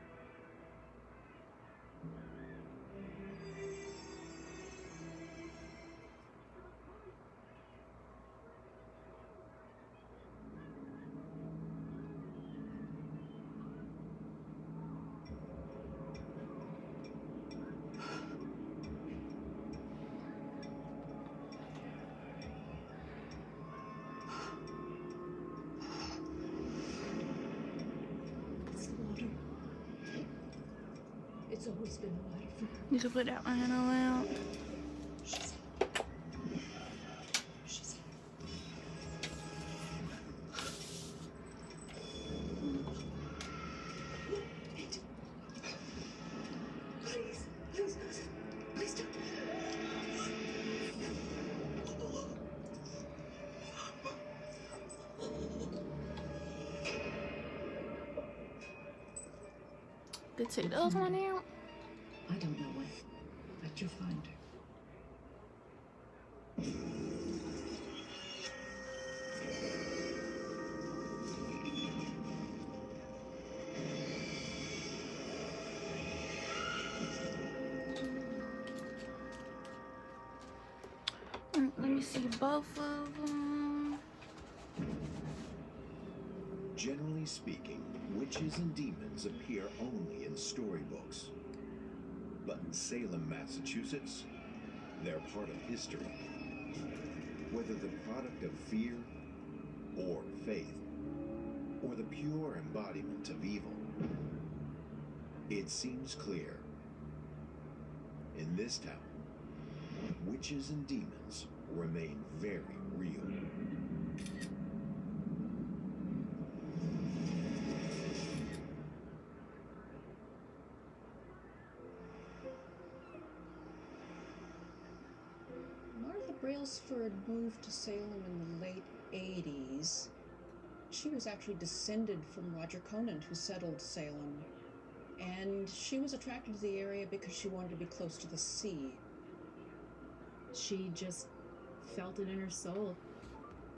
It's always been water for her. You could put that one in a lamp. Please don't. Could take those one out. I don't know when, but you'll find her. Let me see both of them. Generally speaking, witches and demons appear only in storybooks. But in Salem, Massachusetts, they're part of history. Whether the product of fear or faith, or the pure embodiment of evil, it seems clear. In this town, witches and demons remain very real. Martha Brailsford moved to Salem in the late 80s. She was actually descended from Roger Conant, who settled Salem. And she was attracted to the area because she wanted to be close to the sea. She just felt it in her soul.